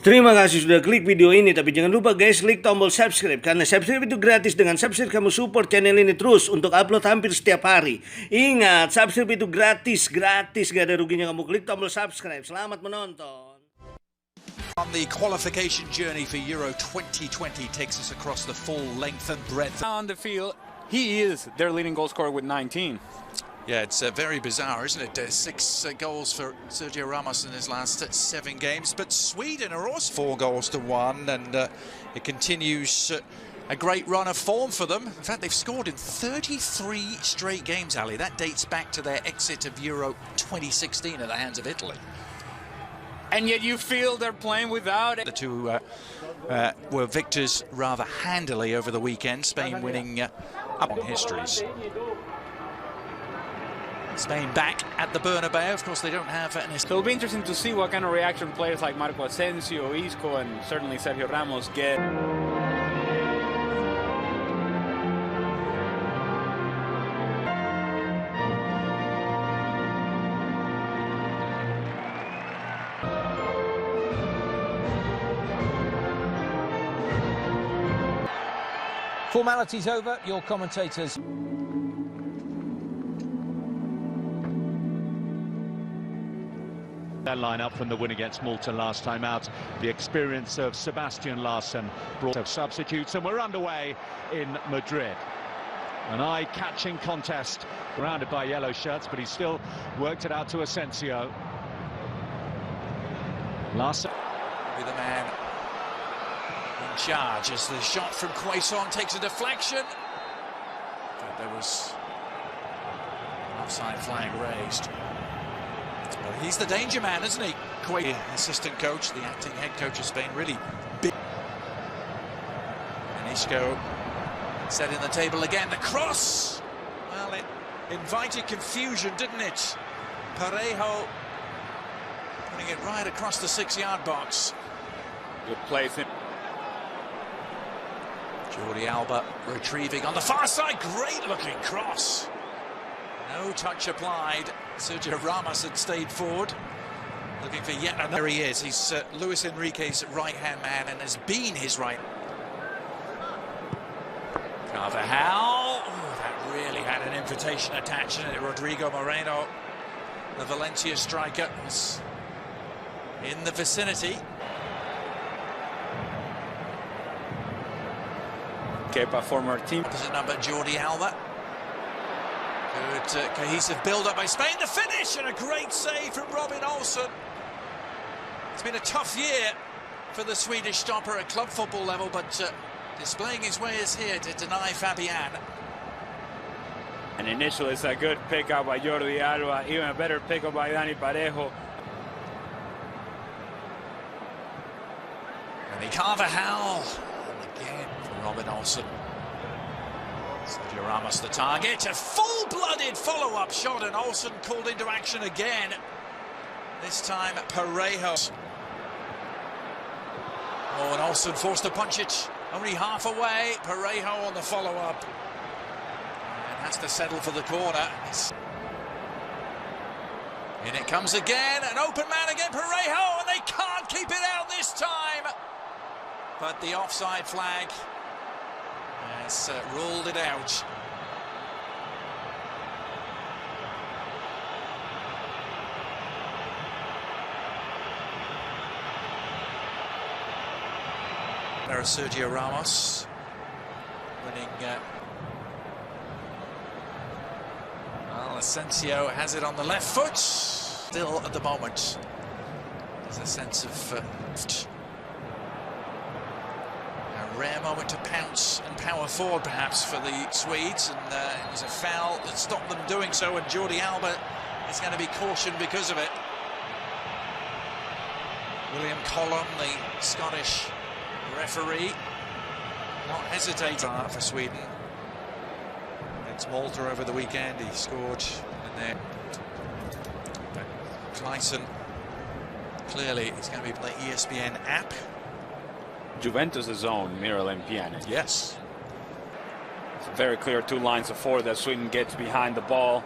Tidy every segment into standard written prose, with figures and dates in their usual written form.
Terima kasih sudah klik video ini, tapi jangan lupa guys klik tombol subscribe, karena subscribe itu gratis. Dengan subscribe kamu support channel ini terus untuk upload hampir setiap hari. Ingat, subscribe itu gratis, gak ada ruginya kamu klik tombol subscribe. Selamat menonton. On the qualification journey for Euro 2020 takes us across the full length and breadth. On the field, he is their leading goal scorer with 19. Yeah, it's very bizarre, isn't it? 6 goals for Sergio Ramos in his last 7 games. But Sweden are also 4 goals to 1, and it continues a great run of form for them. In fact, they've scored in 33 straight games, Ali. That dates back to their exit of Euro 2016 at the hands of Italy. And yet you feel they're playing without it. The two were victors rather handily over the weekend, Spain winning up on histories. Spain back at the Bernabeu. Of course, they don't have an... So it'll be interesting to see what kind of reaction players like Marco Asensio, Isco, and certainly Sergio Ramos get. Formalities over, your commentators. That line-up from the win against Malta last time out. The experience of Sebastian Larsson brought of substitutes, and we're underway in Madrid. An eye-catching contest, surrounded by yellow shirts, but he still worked it out to Asensio. Larsson be the man in charge as the shot from Quaison takes a deflection. But there was an offside flag raised. Well, he's the danger man, isn't he? The assistant coach, the acting head coach of Spain, really big. And Isco setting the table again. The cross! Well, it invited confusion, didn't it? Parejo putting it right across the 6-yard box. Good place. Jordi Alba retrieving on the far side. Great looking cross. No touch applied. Sergio Ramos had stayed forward, looking for yet another. There he is. He's Luis Enrique's right-hand man and has been his right. Carvajal. Oh, that really had an invitation attached in it. Rodrigo Moreno, the Valencia striker, was in the vicinity. Kepa, former team. Opposite number, Jordi Alba. Good cohesive build-up by Spain. The finish and a great save from Robin Olsen. It's been a tough year for the Swedish stopper at club football level, but displaying his ways here to deny Fabian. And initially it's a good pickup by Jordi Alba, even a better pickup by Dani Parejo. And Carvajal, and again from Robin Olsen. Sergio Ramos the target, a full-blooded follow-up shot, and Olsen called into action again. This time Parejo. Oh, and Olsen forced to punch it only half away. Parejo on the follow-up. And has to settle for the corner. In it comes again, an open man again, Parejo, and they can't keep it out this time. But the offside flag has ruled it out. There is Sergio Ramos winning. Well, Asensio has it on the left foot. Still at the moment, there's a sense of a rare moment to pounce and power forward, perhaps, for the Swedes, and it was a foul that stopped them doing so, and Jordi Alba is going to be cautioned because of it. William Collum, the Scottish referee, not hesitating for Sweden. Against Malta over the weekend, he scored in there. But Clayson, clearly, is going to be playing the ESPN app. Juventus' own Miralem Pjanic. Yes. It's very clear 2 lines of 4 that Sweden gets behind the ball.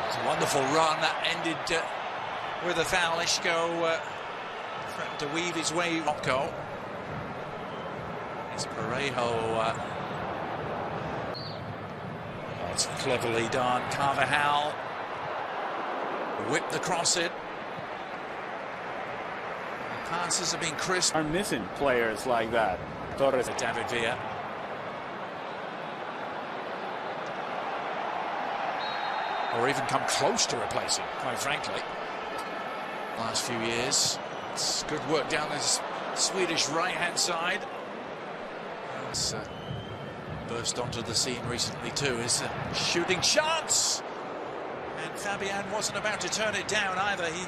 It's a wonderful run that ended with a foul. Isco threatened to weave his way. Rocco. It's Parejo. It's cleverly done. Carvajal whipped the cross in. The passes have been crisp. Are missing players like that. Torres. David Villa. Or even come close to replacing, quite frankly. Last few years. It's good work down this Swedish right-hand side. It's burst onto the scene recently too. Is a shooting chance, and Fabian wasn't about to turn it down either. He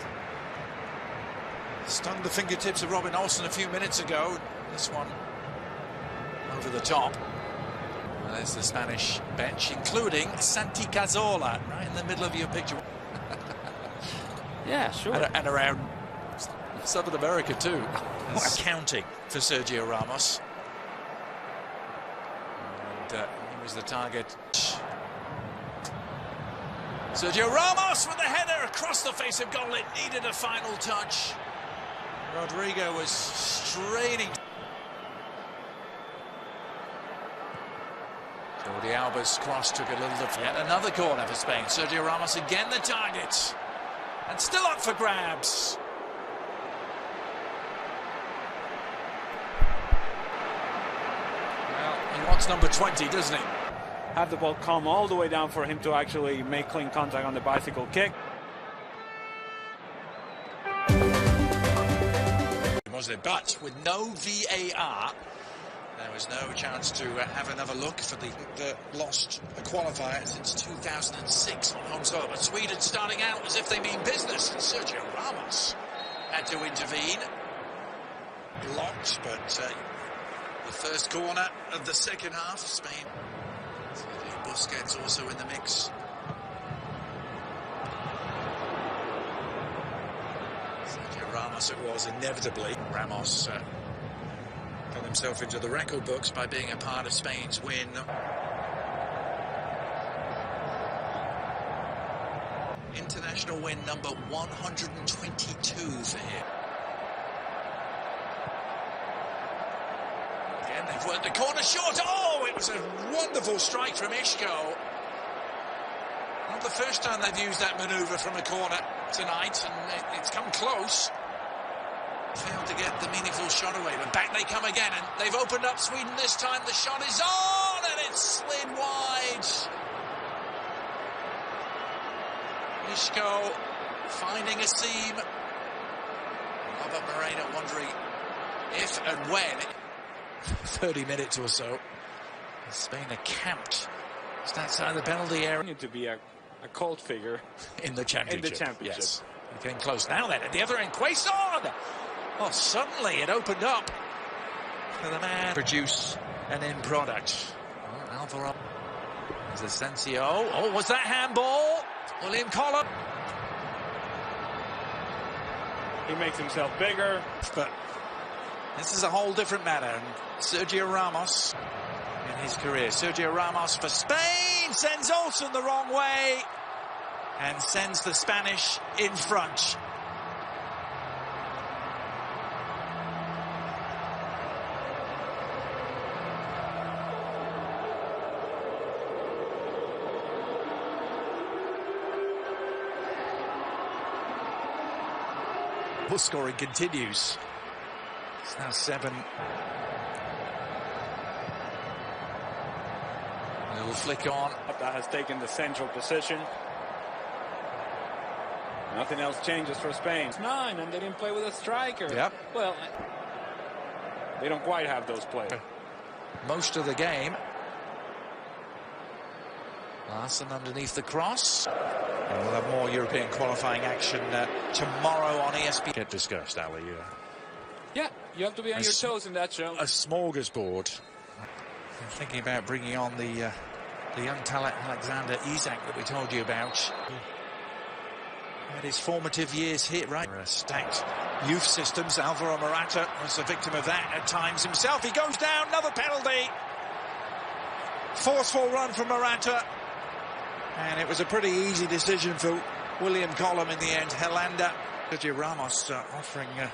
stung the fingertips of Robin Olsen a few minutes ago. This one over the top. And there's the Spanish bench, including Santi Cazorla, right in the middle of your picture. Yeah, sure. And around Southern America too. Accounting for Sergio Ramos. And he was the target. Sergio Ramos with the header across the face of goal. It needed a final touch. Rodrigo was straining. Jordi Alba's cross took a little deflection. Yet another corner for Spain. Sergio Ramos again the target. And still up for grabs. Well, he wants number 20, doesn't he? Have the ball come all the way down for him to actually make clean contact on the bicycle kick. Was it? But with no VAR, there was no chance to have another look for the lost qualifier since 2006 on home soil. But Sweden starting out as if they mean business, and Sergio Ramos had to intervene. Blocked, but the first corner of the second half, Spain. Sergio Busquets also in the mix. Sergio Ramos it was inevitably. Ramos got himself into the record books by being a part of Spain's win. International win number 122 for him. Again, they've worked the corner short. Oh, it was a wonderful strike from Isco. Not the first time they've used that manoeuvre from a corner tonight, and it's come close. Failed to get the meaningful shot away, but back they come again, and they've opened up Sweden this time. The shot is on, and it's slid wide. Isco finding a seam. Robert Moreno wondering if and when. 30 minutes or so. Spain are camped just outside the penalty area. Need to be a cult figure in the championship. Yes. Getting close now then. At the other end, Quaison! Oh, suddenly it opened up for the man. Produce an end product. Well, Alvaro. There's Asensio. Oh, was that handball? William Collum. He makes himself bigger. But this is a whole different matter. And Sergio Ramos in his career. Sergio Ramos for Spain sends Olsen the wrong way and sends the Spanish in front. Goal scoring continues. It's now 7. A little flick on. That has taken the central position. Nothing else changes for Spain. It's 9, and they didn't play with a striker. Yep. Well, they don't quite have those players. Most of the game. Larson underneath the cross. And we'll have more European qualifying action tomorrow on ESPN. Get discussed, Ali. Yeah, you have to be on your toes in that show. A smorgasbord. I'm thinking about bringing on the young talent Alexander Isak that we told you about. Had his formative years here, right? Stacked youth systems. Alvaro Morata was a victim of that at times himself. He goes down, another penalty. Forceful run from Morata. And it was a pretty easy decision for William Collum in the end. Helanda Sergio Ramos offering a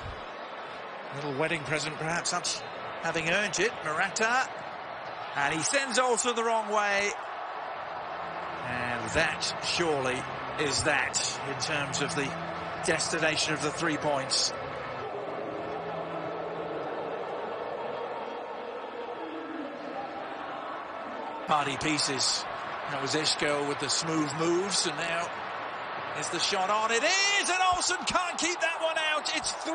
little wedding present, perhaps, that's having earned it. Morata, and he sends Olsen the wrong way. And that surely is that in terms of the destination of the 3 points. Party pieces. That was Isco with the smooth moves, and now is the shot on. It is, and Olsen can't keep that one out. It's 3.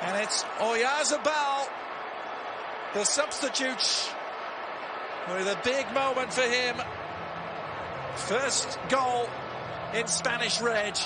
And it's Oyarzabal, the substitute, with a big moment for him. First goal in Spanish red.